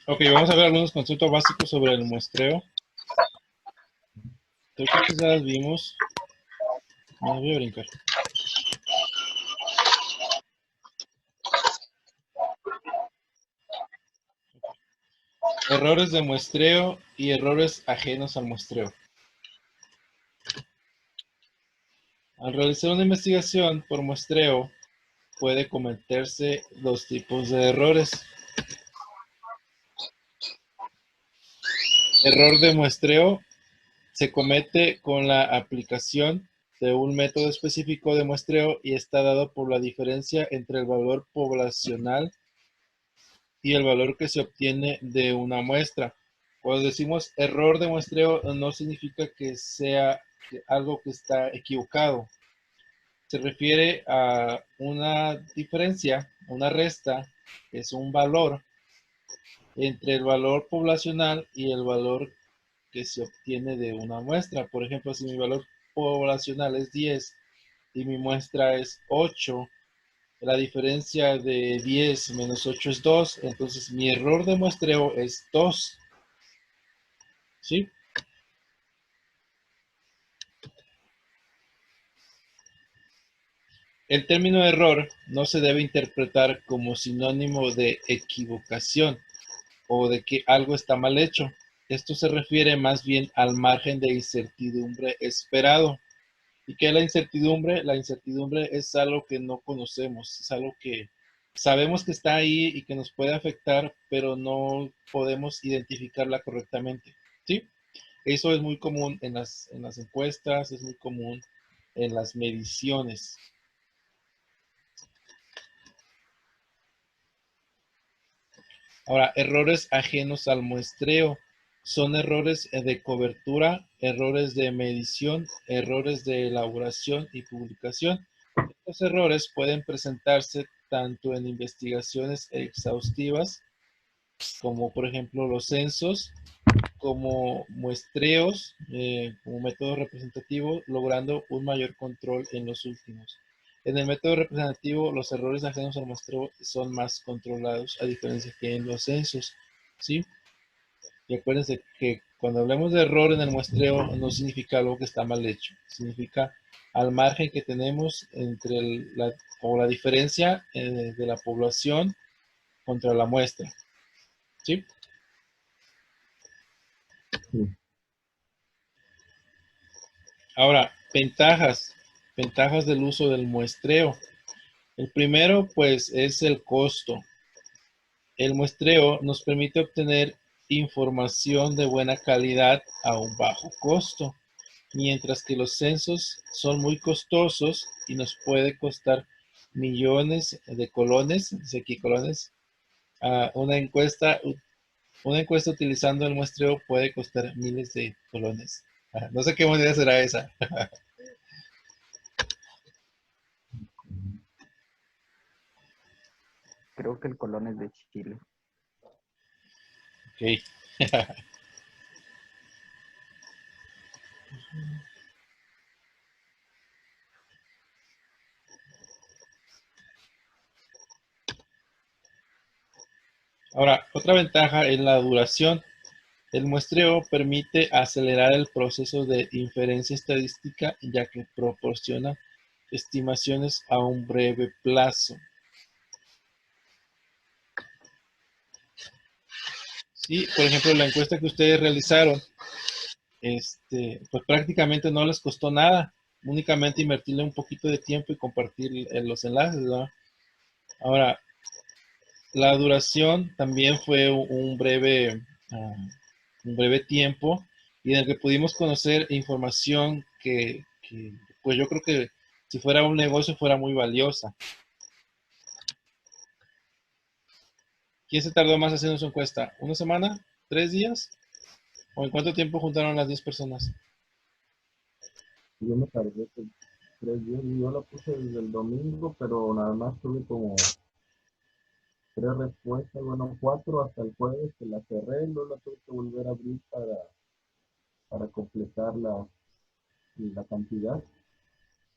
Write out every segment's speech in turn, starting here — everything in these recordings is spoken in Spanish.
Ok, vamos a ver algunos conceptos básicos sobre el muestreo. Creo que ya las vimos. Me voy a brincar. Errores de muestreo y errores ajenos al muestreo. Al realizar una investigación por muestreo, puede cometerse dos tipos de errores. Error de muestreo se comete con la aplicación de un método específico de muestreo y está dado por la diferencia entre el valor poblacional y el valor que se obtiene de una muestra. Cuando decimos error de muestreo, no significa que sea algo que está equivocado. Se refiere a una diferencia, una resta, que es un valor entre el valor poblacional y el valor que se obtiene de una muestra. Por ejemplo, si mi valor poblacional es 10 y mi muestra es 8, la diferencia de 10 menos 8 es 2, entonces mi error de muestreo es 2. ¿Sí? El término error no se debe interpretar como sinónimo de equivocación o de que algo está mal hecho. Esto se refiere más bien al margen de incertidumbre esperado. ¿Y qué es la incertidumbre? La incertidumbre es algo que no conocemos, es algo que sabemos que está ahí y que nos puede afectar, pero no podemos identificarla correctamente. ¿Sí? Eso es muy común en las encuestas, es muy común en las mediciones. Ahora, errores ajenos al muestreo. Son errores de cobertura, errores de medición, errores de elaboración y publicación. Estos errores pueden presentarse tanto en investigaciones exhaustivas, como por ejemplo los censos, como muestreos, como método representativo, logrando un mayor control en los últimos. En el método representativo, los errores ajenos al muestreo son más controlados, a diferencia que en los censos, ¿sí? Y acuérdense que cuando hablamos de error en el muestreo, no significa algo que está mal hecho, significa al margen que tenemos entre la diferencia de la población contra la muestra, ¿sí? Sí. Ahora, ventajas del uso del muestreo. El primero, pues, es el costo. El muestreo nos permite obtener información de buena calidad a un bajo costo, mientras que los censos son muy costosos y nos puede costar millones de colones, dice aquí colones. Una encuesta utilizando el muestreo puede costar miles de colones. No sé qué moneda será esa. Creo que el Colón es de Chile. Ok. Ahora, otra ventaja es la duración. El muestreo permite acelerar el proceso de inferencia estadística, ya que proporciona estimaciones a un breve plazo. Sí, por ejemplo, la encuesta que ustedes realizaron, pues prácticamente no les costó nada, únicamente invertirle un poquito de tiempo y compartir los enlaces, ¿no? Ahora, la duración también fue uh, un breve tiempo y en el que pudimos conocer información pues yo creo que si fuera un negocio fuera muy valiosa. ¿Quién se tardó más haciendo su encuesta? ¿Una semana? ¿3 días? ¿O en cuánto tiempo juntaron las 10 personas? Yo me tardé 3 días y yo la puse desde el domingo, pero nada más tuve como 3 respuestas, bueno, 4 hasta el jueves que la cerré, luego la tuve que volver a abrir para completar la cantidad.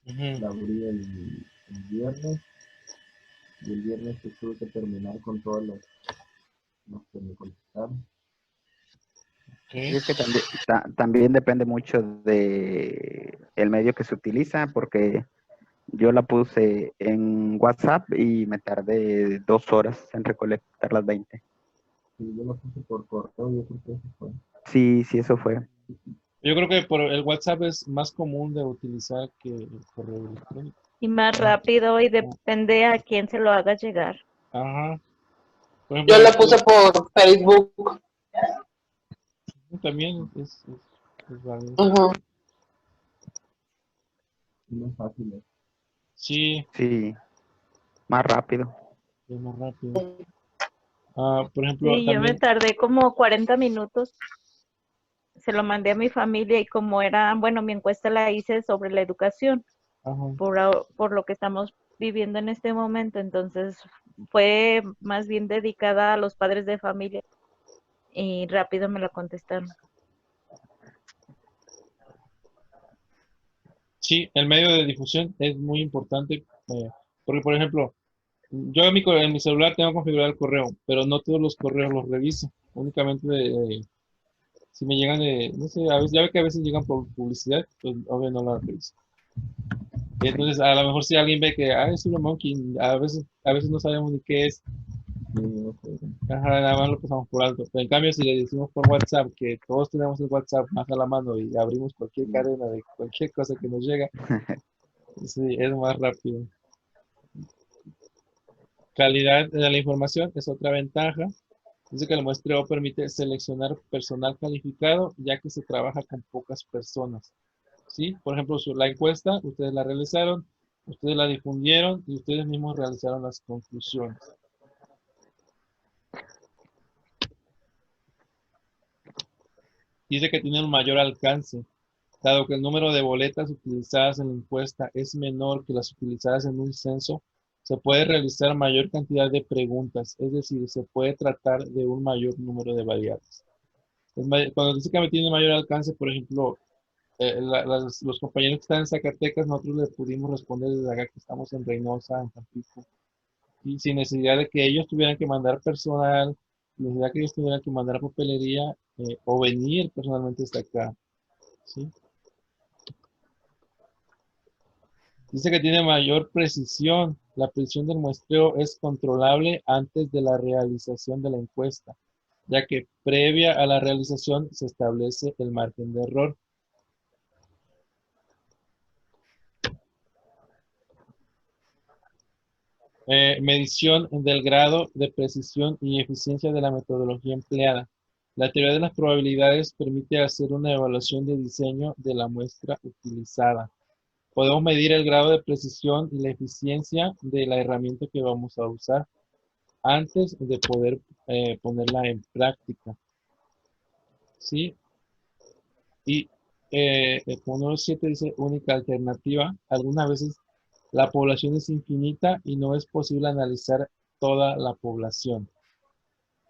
Ujú. La abrí el viernes y el viernes tuve que terminar con todas las los que me contestaron. Y Ok. es que también, también depende mucho de el medio que se utiliza, porque yo la puse en WhatsApp y me tardé 2 horas en recolectar las 20. Sí, yo lo puse por correo, yo creo que eso fue. Sí, sí, eso fue. Yo creo que por el WhatsApp es más común de utilizar que el correo electrónico. Y más rápido y depende a quién se lo haga llegar. Ajá. Por Yo ejemplo, lo puse por Facebook. también es válido. Ujú. Y no es fácil. Sí, Sí, más rápido. es más rápido. Por ejemplo, Sí, yo me también, tardé como 40 minutos. Se lo mandé a mi familia y como era, bueno, mi encuesta la hice sobre la educación ajá. por lo que estamos viviendo en este momento. Entonces fue más bien dedicada a los padres de familia y rápido me lo contestaron. Sí, el medio de difusión es muy importante, porque, por ejemplo, yo en mi celular tengo configurado el correo, pero no todos los correos los reviso, únicamente si me llegan no sé, a veces, ya ve que a veces llegan por publicidad, pues obvio no la reviso. Y entonces, a lo mejor si alguien ve que, es una monkey, a veces no sabemos ni qué es, ajá, nada más lo pasamos por alto. Pero en cambio, si le decimos por WhatsApp, que todos tenemos el WhatsApp más a la mano y abrimos cualquier cadena de cualquier cosa que nos llega, sí, es más rápido. Calidad de la información es otra ventaja. Dice que el muestreo permite seleccionar personal calificado, ya que se trabaja con pocas personas. ¿Sí? Por ejemplo, la encuesta, ustedes la realizaron, ustedes la difundieron y ustedes mismos realizaron las conclusiones. Dice que tiene un mayor alcance, dado que el número de boletas utilizadas en la encuesta es menor que las utilizadas en un censo, se puede realizar mayor cantidad de preguntas, es decir, se puede tratar de un mayor número de variables. Cuando dice que tiene mayor alcance, por ejemplo, los compañeros que están en Zacatecas, nosotros le pudimos responder desde acá que estamos en Reynosa, en Tampico, y sin necesidad de que ellos tuvieran que mandar personal, sin necesidad que ellos tuvieran que mandar papelería o venir personalmente hasta acá. ¿Sí? Dice que tiene mayor precisión. La precisión del muestreo es controlable antes de la realización de la encuesta, ya que previa a la realización se establece el margen de error. Medición del grado de precisión y eficiencia de la metodología empleada. La teoría de las probabilidades permite hacer una evaluación de diseño de la muestra utilizada. Podemos medir el grado de precisión y la eficiencia de la herramienta que vamos a usar antes de poder ponerla en práctica. ¿Sí? Y el número 7 dice única alternativa. Algunas veces la población es infinita y no es posible analizar toda la población.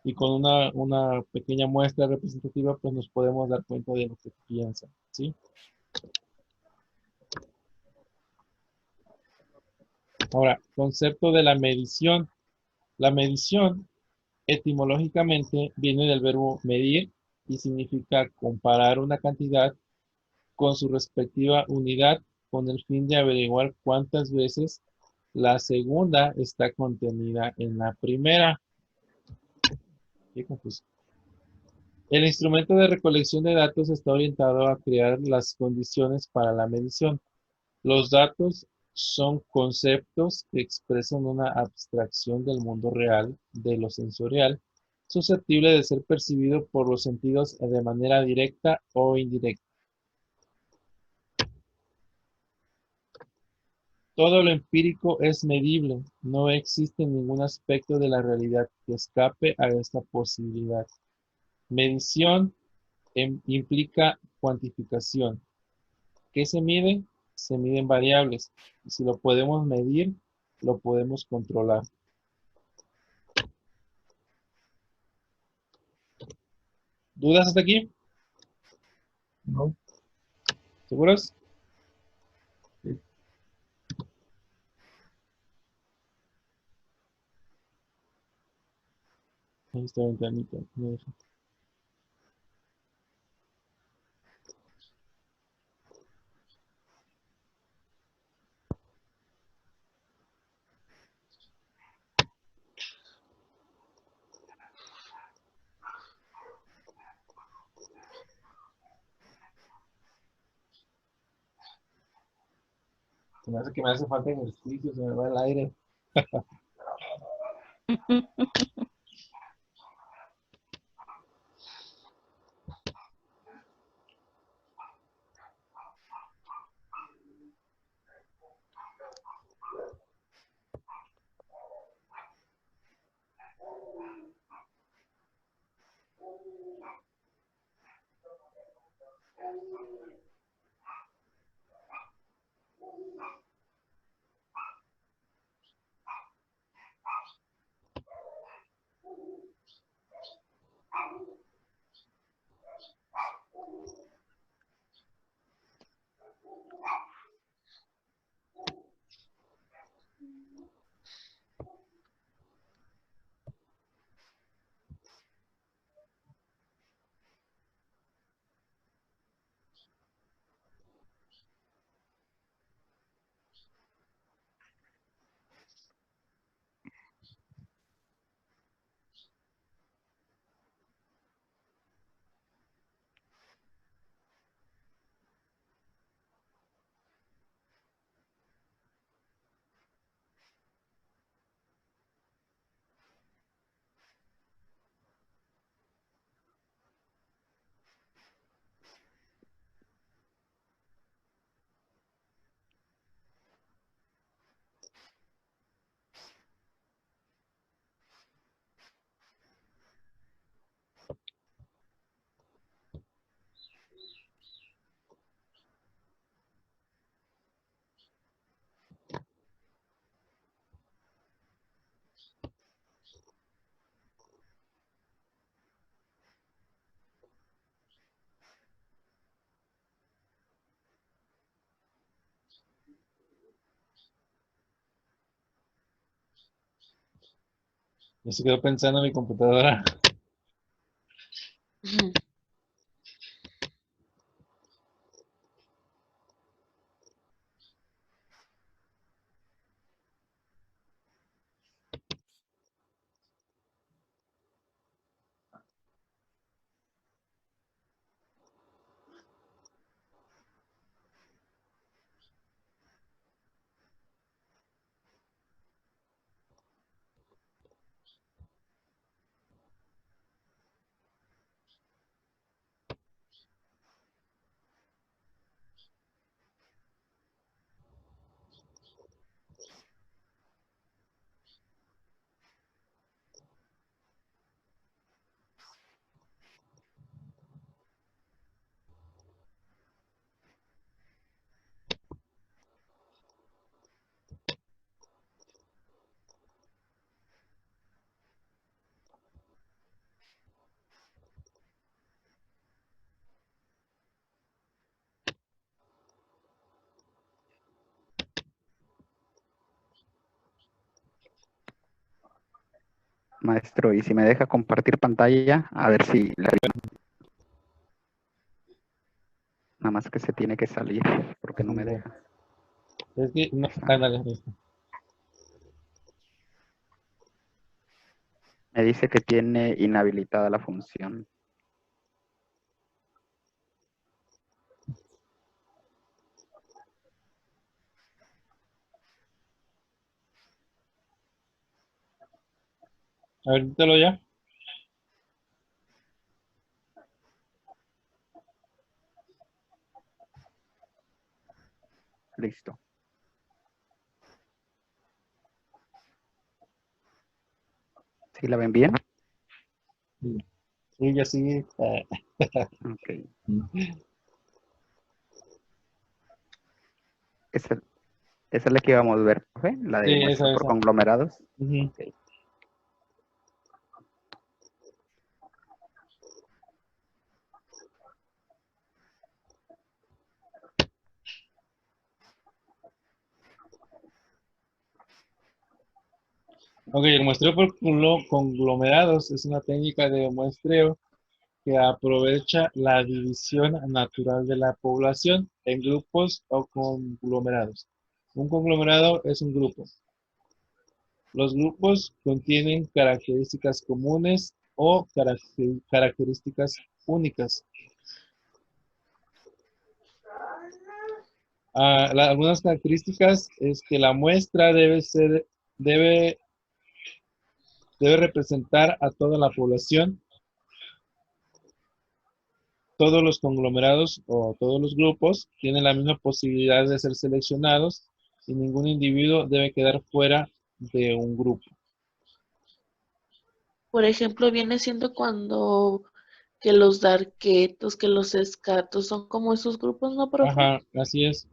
Y con una pequeña muestra representativa, pues nos podemos dar cuenta de lo que piensan, ¿sí? Ahora, concepto de la medición. La medición, etimológicamente, viene del verbo medir y significa comparar una cantidad con su respectiva unidad con el fin de averiguar cuántas veces la segunda está contenida en la primera. Qué confuso. El instrumento de recolección de datos está orientado a crear las condiciones para la medición. Los datos son conceptos que expresan una abstracción del mundo real, de lo sensorial, susceptible de ser percibido por los sentidos de manera directa o indirecta. Todo lo empírico es medible, no existe ningún aspecto de la realidad que escape a esta posibilidad. Medición implica cuantificación. ¿Qué se mide? Se miden variables. Y si lo podemos medir, lo podemos controlar. ¿Dudas hasta aquí? ¿No? ¿Seguros? Sí. Esta ventanita. No deja. Se me hace que me hace falta ejercicio, se me va el aire. Ya se quedó pensando en mi computadora. Maestro, y si me deja compartir pantalla, a ver si nada más que se tiene que salir, porque no me deja. Es que, no, Está. ándale, listo. Me dice que tiene inhabilitada la función. A ver, dítelo ya. Listo. ¿Sí la ven bien? Sí, sí, ya sí. Ok. Esa, esa es la que íbamos a ver, profe, la Sí, de muestras por esa. conglomerados. Ujú. Ok. Ok, el muestreo por conglomerados es una técnica de muestreo que aprovecha la división natural de la población en grupos o conglomerados. Un conglomerado es un grupo. Los grupos contienen características comunes o características únicas. Algunas características es que la muestra debe representar a toda la población. Todos los conglomerados o todos los grupos tienen la misma posibilidad de ser seleccionados y ningún individuo debe quedar fuera de un grupo. Por ejemplo, viene siendo cuando que los darquetos, que los escatos son como esos grupos, ¿no, profe? Ajá, así es.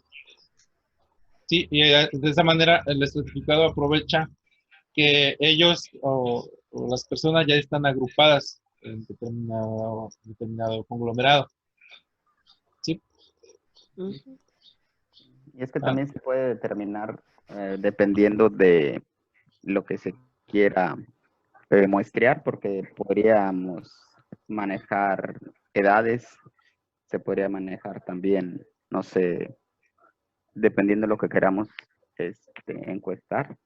Sí, y de esa manera el estratificado aprovecha que ellos o las personas ya están agrupadas en determinado conglomerado. ¿Sí? Ujú. Y es que Ah, también se puede determinar dependiendo de lo que se quiera muestrear, porque podríamos manejar edades, se podría manejar también, no sé, dependiendo de lo que queramos encuestar.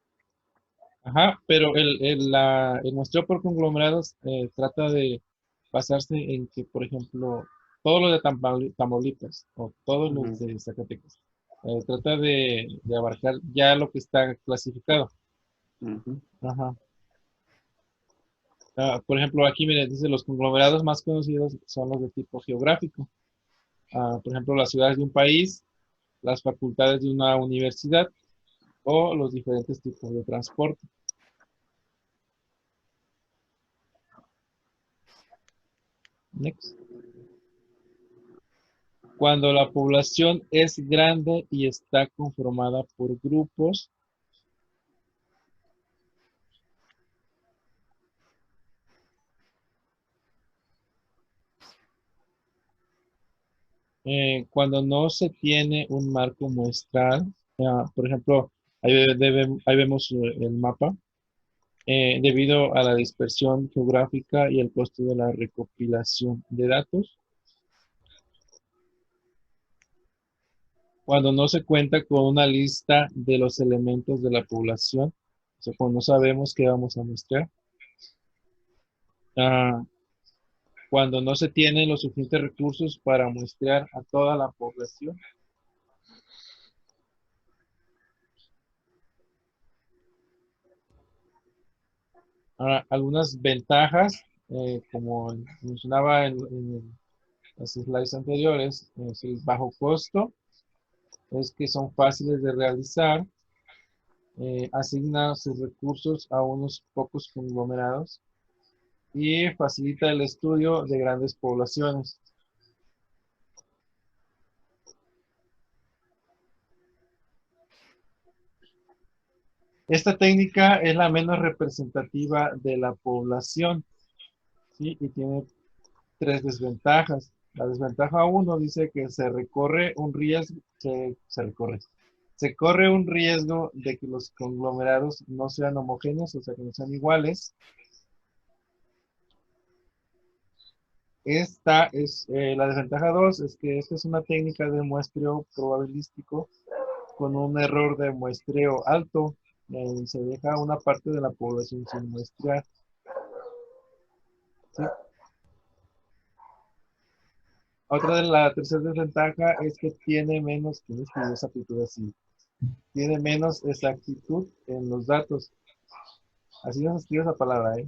ajá, pero el muestreo por conglomerados trata de basarse en que, por ejemplo, todos los de Tamaulipas o todos los Ujú. de Zacatecas, trata de abarcar ya lo que está clasificado. Ujú. Ajá. Por ejemplo, aquí me dice los conglomerados más conocidos son los de tipo geográfico. Por ejemplo, las ciudades de un país, las facultades de una universidad o los diferentes tipos de transporte. Next. Cuando la población es grande y está conformada por grupos, cuando no se tiene un marco muestral, por ejemplo, ahí vemos el mapa, debido a la dispersión geográfica y el costo de la recopilación de datos, cuando no se cuenta con una lista de los elementos de la población, o sea, cuando no sabemos qué vamos a muestrar, ah, cuando no se tienen los suficientes recursos para muestrear a toda la población. Ahora, algunas ventajas, como mencionaba en las slides anteriores, es el bajo costo, es que son fáciles de realizar, asigna sus recursos a unos pocos conglomerados y facilita el estudio de grandes poblaciones. Esta técnica es la menos representativa de la población, ¿sí? Y tiene tres desventajas. La desventaja 1 dice que se recorre un riesgo, se corre un riesgo de que los conglomerados no sean homogéneos, o sea, que no sean iguales. Esta es la desventaja 2, es que esta es una técnica de muestreo probabilístico con un error de muestreo alto. Se deja una parte de la población sin muestrear. ¿Sí? La tercera desventaja es que tiene menos, tienes que esa actitud así, tiene menos exactitud en los datos. Así no se escribe esa palabra, ¿eh?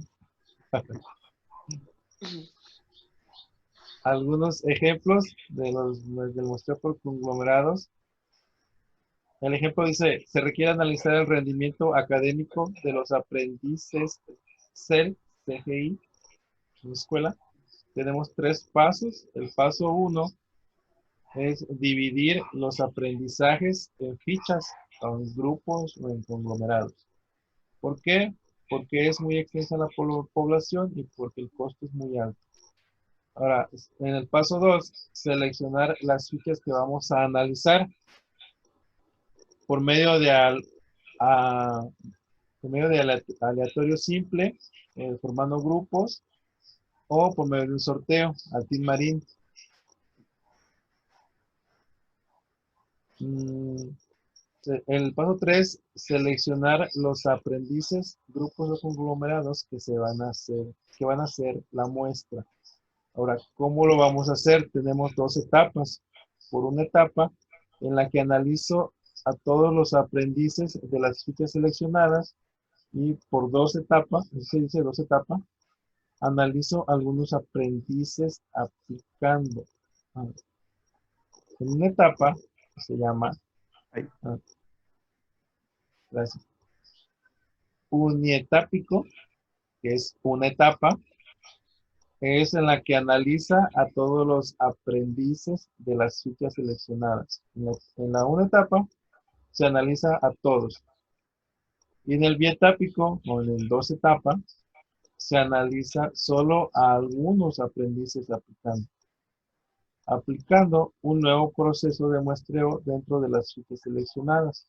Algunos ejemplos del muestreo por conglomerados. El ejemplo dice, se requiere analizar el rendimiento académico de los aprendices CEL-CGI en la escuela. Tenemos tres pasos. El paso 1 es dividir los aprendizajes en fichas, o en grupos o en conglomerados. ¿Por qué? Porque es muy extensa la población y porque el costo es muy alto. Ahora, en el paso 2, seleccionar las fichas que vamos a analizar por medio de por medio de aleatorio simple, formando grupos, o por medio de un sorteo, al Team Marín. El paso 3, seleccionar los aprendices, grupos o conglomerados que van a hacer la muestra. Ahora, ¿cómo lo vamos a hacer? Tenemos dos etapas. Por una etapa en la que analizo a todos los aprendices de las fichas seleccionadas, y por dos etapas, eso se dice dos etapas, analizo algunos aprendices aplicando. En una etapa que se llama gracias, unietápico, que es una etapa, es en la que analiza a todos los aprendices de las fichas seleccionadas. En la una etapa se analiza a todos. Y en el bietápico, o en el dos etapa, se analiza solo a algunos aprendices aplicando un nuevo proceso de muestreo dentro de las fichas seleccionadas.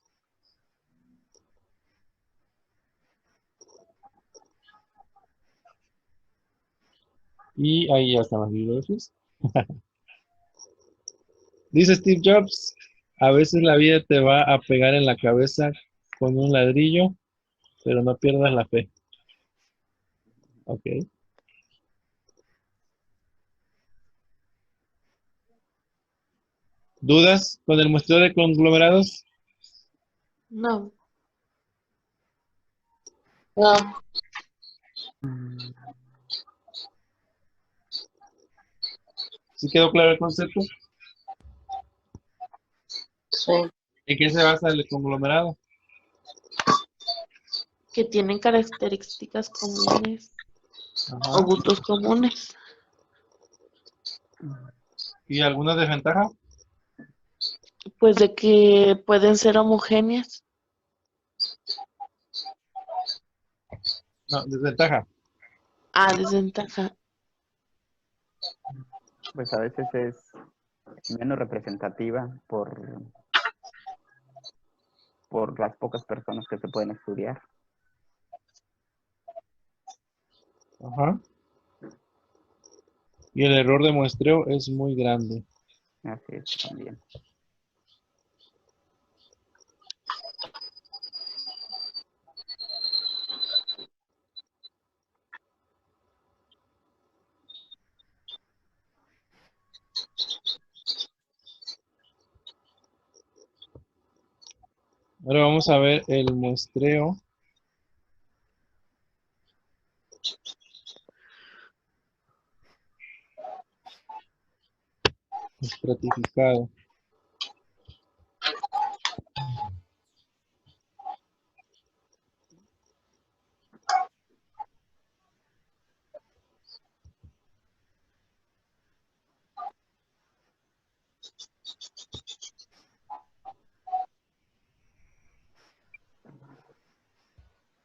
Y ahí ya están las bibliografías. Dice Steve Jobs, a veces la vida te va a pegar en la cabeza con un ladrillo, pero no pierdas la fe. Ok. ¿Dudas con el muestreo de conglomerados? No. No. ¿Sí quedó claro el concepto? Sí. ¿En qué se basa el conglomerado? Que tienen características comunes Ajá. o gustos comunes. ¿Y alguna desventaja? Pues de que pueden ser homogéneas. No, desventaja. Ah, desventaja. Pues a veces es menos representativa por las pocas personas que se pueden estudiar. Ajá. Y el error de muestreo es muy grande. Así es también. Ahora vamos a ver el muestreo estratificado.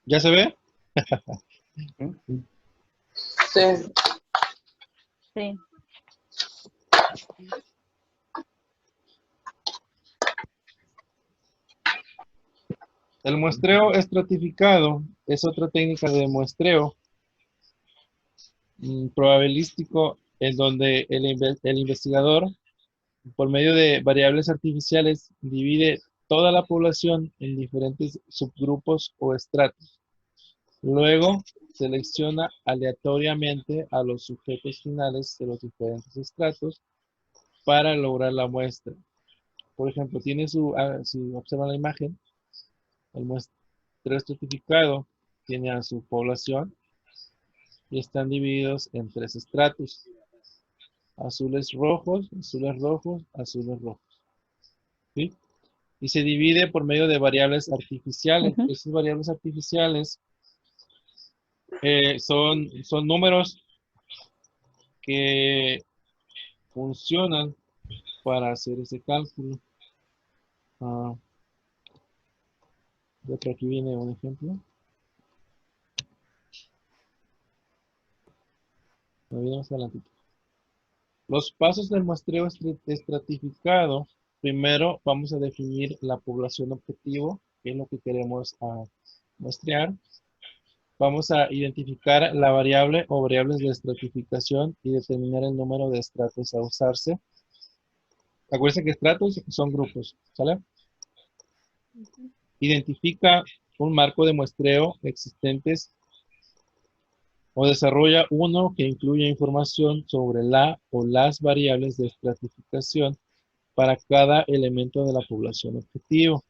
¿Ya se ve? ¿Sí? Sí. Sí. El muestreo estratificado es otra técnica de muestreo probabilístico en donde el investigador, por medio de variables artificiales, divide toda la población en diferentes subgrupos o estratos. Luego, selecciona aleatoriamente a los sujetos finales de los diferentes estratos para lograr la muestra. Por ejemplo, tiene si observan la imagen, el muestreo estratificado tiene a su población y están divididos en tres estratos: azules rojos, azules rojos, azules rojos. ¿Sí? Y se divide por medio de variables artificiales. Ujú. Esas variables artificiales son números que funcionan para hacer ese cálculo. De otro, aquí viene un ejemplo. Me viene más adelantito. Los pasos del muestreo estratificado. Primero vamos a definir la población objetivo, que es lo que queremos muestrear. Vamos a identificar la variable o variables de estratificación y determinar el número de estratos a usarse. Acuérdense que estratos son grupos, ¿sale? Identifica un marco de muestreo existentes o desarrolla uno que incluya información sobre la o las variables de estratificación para cada elemento de la población objetivo.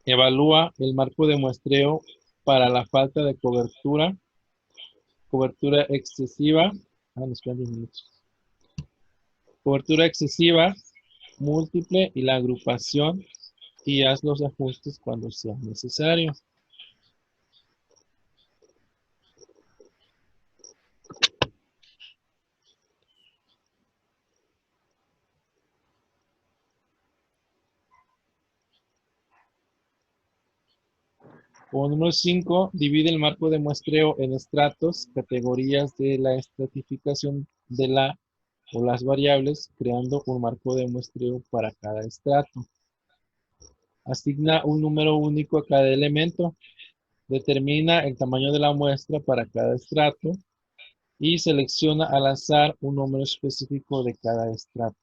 Evalúa el marco de muestreo para la falta de cobertura excesiva. Nos quedan 10 minutos. Cobertura excesiva, múltiple y la agrupación, y haz los ajustes cuando sea necesario. Como número 5, divide el marco de muestreo en estratos, categorías de la estratificación de la o las variables, creando un marco de muestreo para cada estrato. Asigna un número único a cada elemento. Determina el tamaño de la muestra para cada estrato y selecciona al azar un número específico de cada estrato.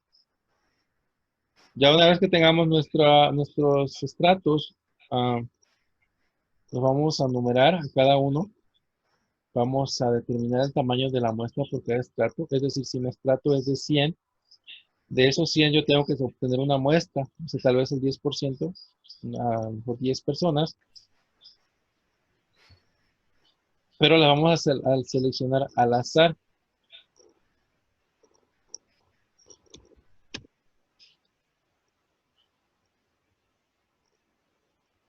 Ya una vez que tengamos nuestros estratos, los vamos a numerar a cada uno. Vamos a determinar el tamaño de la muestra por cada estrato. Es decir, si mi estrato es de 100, de esos 100 yo tengo que obtener una muestra. O sea, tal vez el 10%, por 10 personas. Pero la vamos a seleccionar al azar.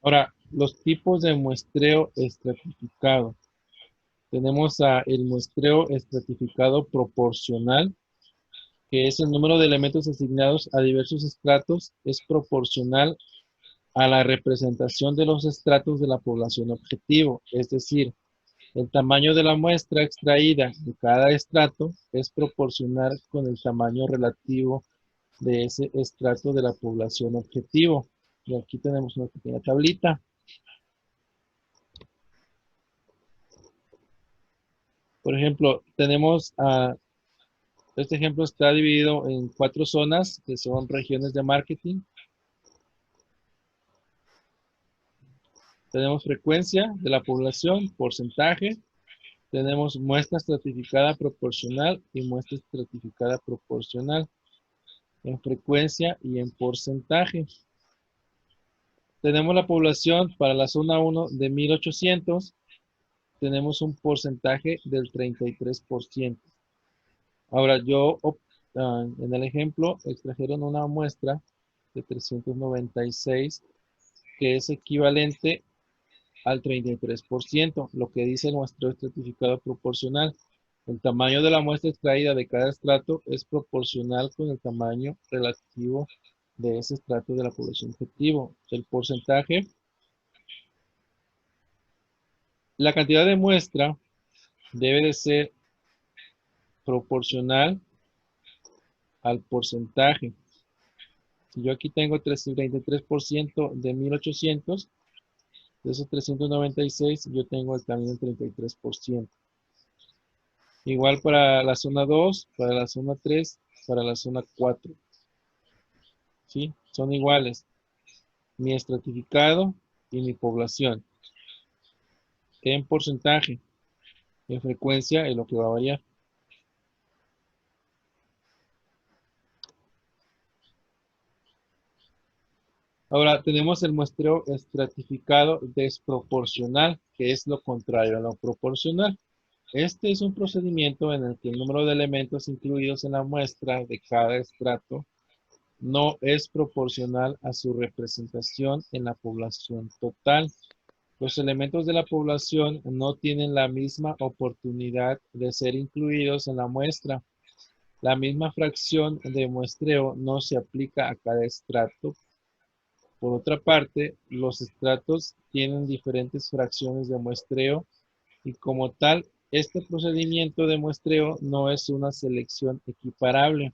Ahora, los tipos de muestreo estratificado. Tenemos el muestreo estratificado proporcional, que es el número de elementos asignados a diversos estratos, es proporcional a la representación de los estratos de la población objetivo. Es decir, el tamaño de la muestra extraída de cada estrato es proporcional con el tamaño relativo de ese estrato de la población objetivo. Y aquí tenemos una pequeña tablita. Por ejemplo, tenemos, este ejemplo está dividido en 4 zonas, que son regiones de marketing. Tenemos frecuencia de la población, porcentaje. Tenemos muestra estratificada proporcional y muestra estratificada proporcional en frecuencia y en porcentaje. Tenemos la población para la zona 1 de 1800. Tenemos un porcentaje del 33%. Ahora en el ejemplo, extrajeron una muestra de 396 que es equivalente al 33%, lo que dice el muestreo estratificado proporcional. El tamaño de la muestra extraída de cada estrato es proporcional con el tamaño relativo de ese estrato de la población objetivo. El porcentaje, la cantidad de muestra debe de ser proporcional al porcentaje. Si yo aquí tengo 33% de 1800, de esos 396, yo tengo también el 33%. Igual para la zona 2, para la zona 3, para la zona 4. ¿Sí? Son iguales. Mi estratificado y mi población. En porcentaje, en frecuencia es lo que va a variar. Ahora tenemos el muestreo estratificado desproporcional, que es lo contrario a lo proporcional. Este es un procedimiento en el que el número de elementos incluidos en la muestra de cada estrato no es proporcional a su representación en la población total. Los elementos de la población no tienen la misma oportunidad de ser incluidos en la muestra. La misma fracción de muestreo no se aplica a cada estrato. Por otra parte, los estratos tienen diferentes fracciones de muestreo y como tal, este procedimiento de muestreo no es una selección equiparable.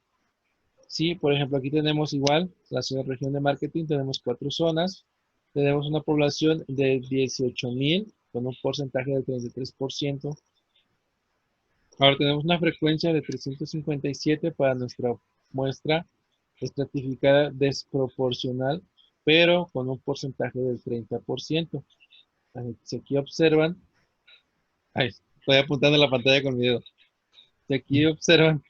Sí, por ejemplo, aquí tenemos igual la región de marketing, tenemos 4 zonas. Tenemos una población de 18,000 con un porcentaje del 33%. Ahora tenemos una frecuencia de 357 para nuestra muestra estratificada desproporcional, pero con un porcentaje del 30%. Si aquí observan, ay, estoy apuntando a la pantalla con mi dedo. Si aquí observan,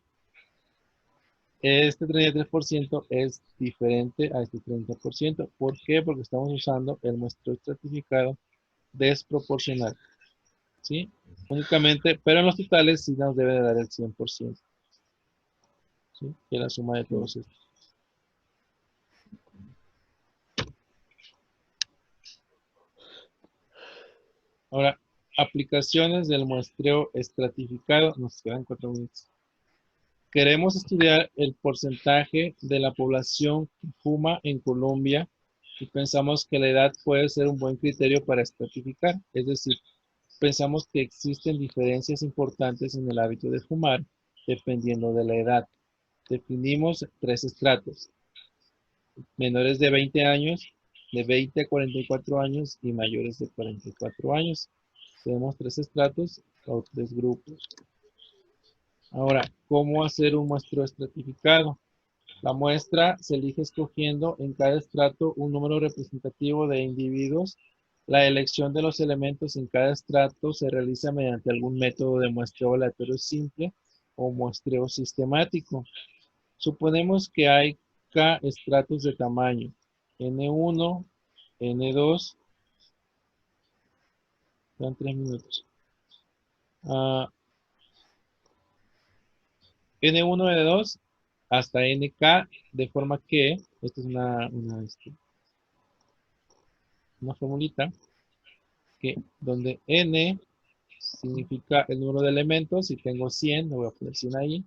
este 33% es diferente a este 30%. ¿Por qué? Porque estamos usando el muestreo estratificado desproporcional. ¿Sí? Únicamente, pero en los totales sí nos debe de dar el 100%. ¿Sí? Que es la suma de todos estos. Ahora, aplicaciones del muestreo estratificado. Nos quedan 4 minutos. Queremos estudiar el porcentaje de la población que fuma en Colombia y pensamos que la edad puede ser un buen criterio para estratificar. Es decir, pensamos que existen diferencias importantes en el hábito de fumar dependiendo de la edad. Definimos 3 estratos: menores de 20 años, de 20 a 44 años y mayores de 44 años. Tenemos 3 estratos o 3 grupos. Ahora, ¿cómo hacer un muestreo estratificado? La muestra se elige escogiendo en cada estrato un número representativo de individuos. La elección de los elementos en cada estrato se realiza mediante algún método de muestreo aleatorio simple o muestreo sistemático. Suponemos que hay K estratos de tamaño N1, N2, dan 3 minutos. N1, N2 hasta NK, de forma que, esta es una formulita, que donde N significa el número de elementos, si tengo 100, le voy a poner 100 ahí,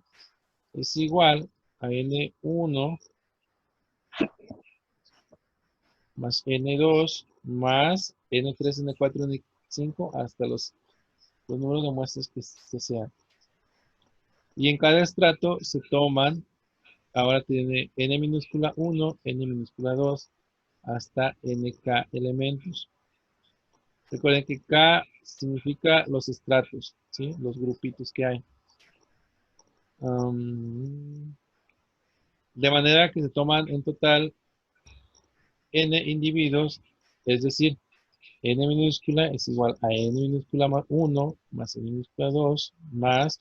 es igual a N1 más N2 más N3, N4, N5 hasta los números de muestras que sean. Y en cada estrato se toman, ahora tiene N minúscula 1, N minúscula 2, hasta NK elementos. Recuerden que K significa los estratos, ¿sí? Los grupitos que hay. De manera que se toman en total N individuos, es decir, N minúscula es igual a N minúscula más 1 más N minúscula 2 más,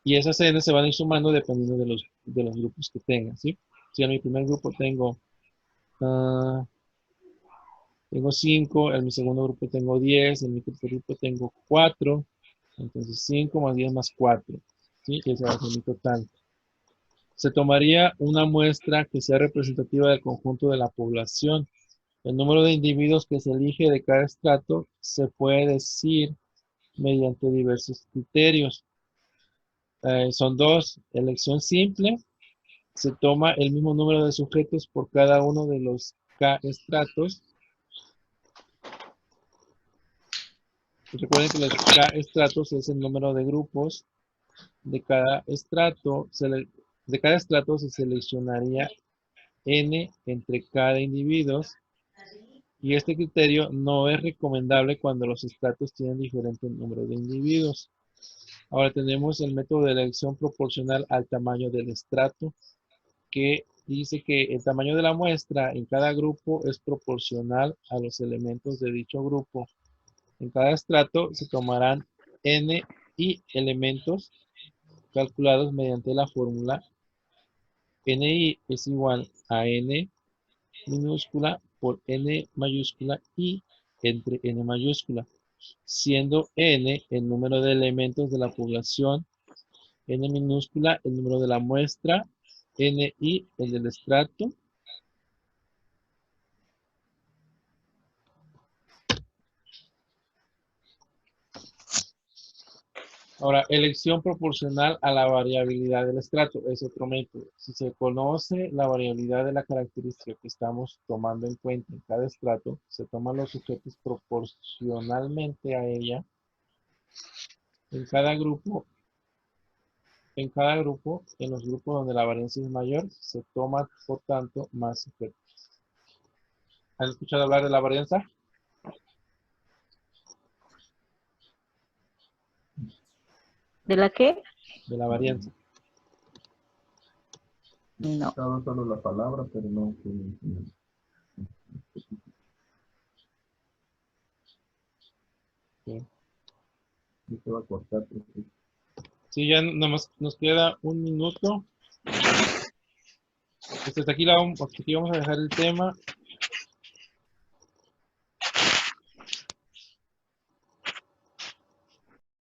y esas N se van a ir sumando dependiendo de los grupos que tengan, ¿sí? Si en mi primer grupo tengo 5, en mi segundo grupo tengo 10, en mi tercer grupo tengo 4, entonces 5 más 10 más 4, ¿sí? Y ese va a ser mi total. Se tomaría una muestra que sea representativa del conjunto de la población. El número de individuos que se elige de cada estrato se puede decir mediante diversos criterios. Son 2. Elección simple. Se toma el mismo número de sujetos por cada uno de los K estratos. Recuerden que los K estratos es el número de grupos. De cada estrato se seleccionaría N entre cada individuo. Y este criterio no es recomendable cuando los estratos tienen diferente número de individuos. Ahora tenemos el método de elección proporcional al tamaño del estrato, que dice que el tamaño de la muestra en cada grupo es proporcional a los elementos de dicho grupo. En cada estrato se tomarán N y elementos calculados mediante la fórmula NI es igual a N minúscula por N mayúscula y entre N mayúscula, siendo N el número de elementos de la población, N minúscula el número de la muestra, NI el del estrato. Ahora, elección proporcional a la variabilidad del estrato es otro método. Si se conoce la variabilidad de la característica que estamos tomando en cuenta en cada estrato, se toman los sujetos proporcionalmente a ella. En cada grupo, en los grupos donde la varianza es mayor, se toma, por tanto, más sujetos. ¿Has escuchado hablar de la varianza? ¿De la qué? De la varianza. He No. escuchado solo la palabra, pero no sé. Sí. No se va a cortar. Porque Sí, ya nomás nos queda un minuto. Hasta aquí, aquí vamos a dejar el tema.